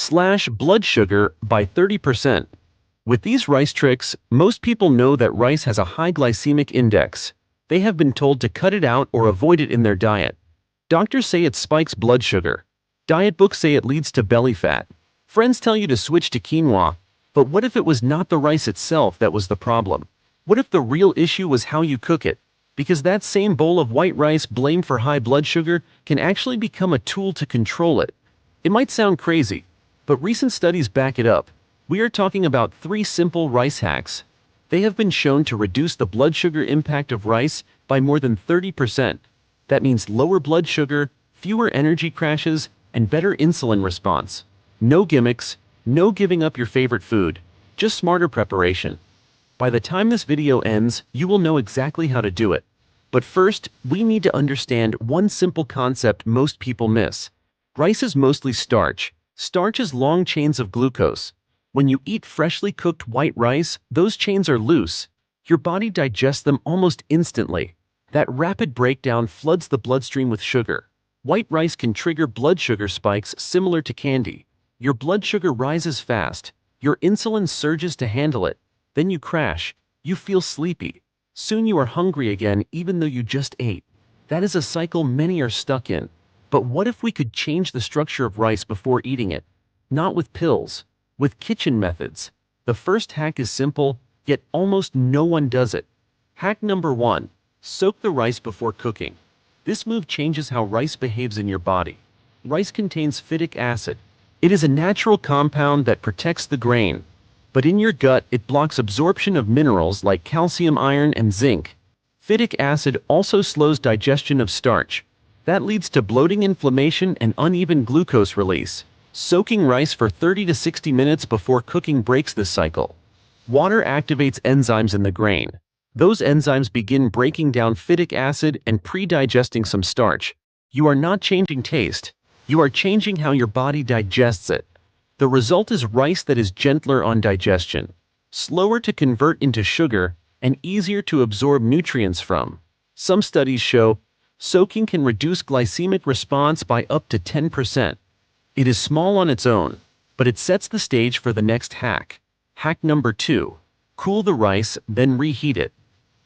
slash blood sugar by 30%. With these rice tricks, most people know that rice has a high glycemic index. They have been told to cut it out or avoid it in their diet. Doctors say it spikes blood sugar. Diet books say it leads to belly fat. Friends tell you to switch to quinoa. But what if it was not the rice itself that was the problem? What if the real issue was how you cook it? Because that same bowl of white rice blamed for high blood sugar can actually become a tool to control it. It might sound crazy, but recent studies back it up. We are talking about 3 simple rice hacks. They have been shown to reduce the blood sugar impact of rice by more than 30%. That means lower blood sugar, fewer energy crashes, and better insulin response. No gimmicks, no giving up your favorite food, just smarter preparation. By the time this video ends, you will know exactly how to do it. But first, we need to understand one simple concept most people miss. Rice is mostly starch. Starch is long chains of glucose. When you eat freshly cooked white rice, those chains are loose. Your body digests them almost instantly. That rapid breakdown floods the bloodstream with sugar. White rice can trigger blood sugar spikes similar to candy. Your blood sugar rises fast. Your insulin surges to handle it. Then you crash. You feel sleepy. Soon you are hungry again even though you just ate. That is a cycle many are stuck in. But what if we could change the structure of rice before eating it? Not with pills, with kitchen methods. The first hack is simple, yet almost no one does it. Hack number 1. Soak the rice before cooking. This move changes how rice behaves in your body. Rice contains phytic acid. It is a natural compound that protects the grain. But in your gut, it blocks absorption of minerals like calcium, iron, and zinc. Phytic acid also slows digestion of starch. That leads to bloating, inflammation, and uneven glucose release. Soaking rice for 30 to 60 minutes before cooking breaks this cycle. Water activates enzymes in the grain. Those enzymes begin breaking down phytic acid and pre-digesting some starch. You are not changing taste. You are changing how your body digests it. The result is rice that is gentler on digestion, slower to convert into sugar, and easier to absorb nutrients from. Some studies show soaking can reduce glycemic response by up to 10%. It is small on its own, but it sets the stage for the next hack. Hack number 2. Cool the rice, then reheat it.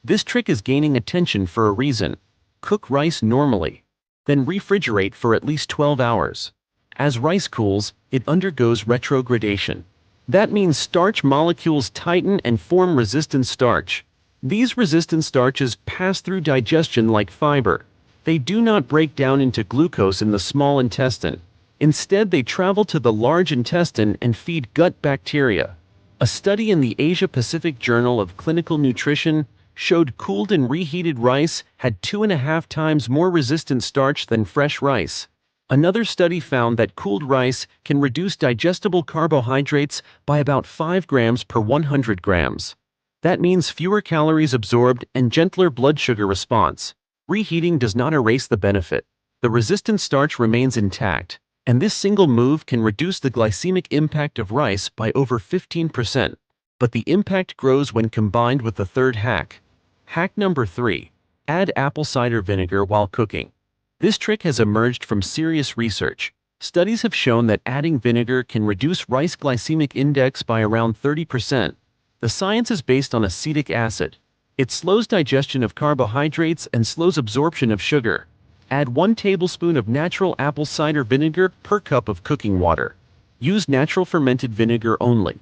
This trick is gaining attention for a reason. Cook rice normally, then refrigerate for at least 12 hours. As rice cools, it undergoes retrogradation. That means starch molecules tighten and form resistant starch. These resistant starches pass through digestion like fiber. They do not break down into glucose in the small intestine. Instead, they travel to the large intestine and feed gut bacteria. A study in the Asia-Pacific Journal of Clinical Nutrition showed cooled and reheated rice had 2.5 times more resistant starch than fresh rice. Another study found that cooled rice can reduce digestible carbohydrates by about 5 grams per 100 grams. That means fewer calories absorbed and gentler blood sugar response. Reheating does not erase the benefit. The resistant starch remains intact, and this single move can reduce the glycemic impact of rice by over 15%. But the impact grows when combined with the third hack. Hack number 3. Add apple cider vinegar while cooking. This trick has emerged from serious research. Studies have shown that adding vinegar can reduce rice glycemic index by around 30%. The science is based on acetic acid. It slows digestion of carbohydrates and slows absorption of sugar. Add 1 tablespoon of natural apple cider vinegar per cup of cooking water. Use natural fermented vinegar only.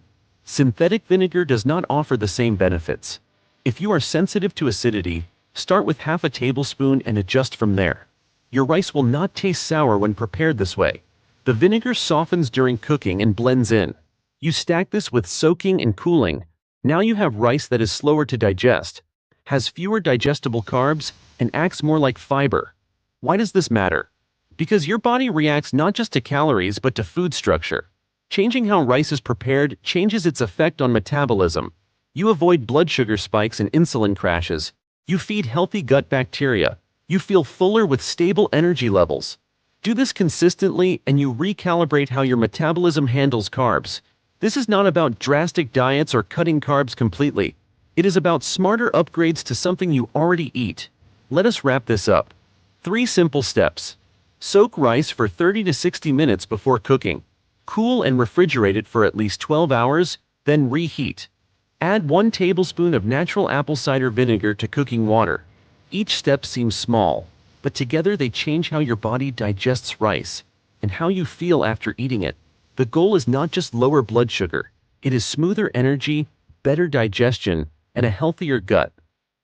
Synthetic vinegar does not offer the same benefits. If you are sensitive to acidity, start with half a tablespoon and adjust from there. Your rice will not taste sour when prepared this way. The vinegar softens during cooking and blends in. You stack this with soaking and cooling. Now you have rice that is slower to digest, has fewer digestible carbs, and acts more like fiber. Why does this matter? Because your body reacts not just to calories but to food structure. Changing how rice is prepared changes its effect on metabolism. You avoid blood sugar spikes and insulin crashes. You feed healthy gut bacteria. You feel fuller with stable energy levels. Do this consistently and you recalibrate how your metabolism handles carbs. This is not about drastic diets or cutting carbs completely. It is about smarter upgrades to something you already eat. Let us wrap this up. 3 simple steps. Soak rice for 30 to 60 minutes before cooking. Cool and refrigerate it for at least 12 hours, then reheat. Add 1 tablespoon of natural apple cider vinegar to cooking water. Each step seems small, but together they change how your body digests rice and how you feel after eating it. The goal is not just lower blood sugar, it is smoother energy, better digestion, and a healthier gut.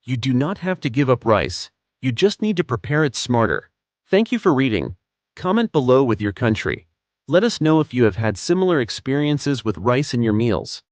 You do not have to give up rice, you just need to prepare it smarter. Thank you for reading. Comment below with your country. Let us know if you have had similar experiences with rice in your meals.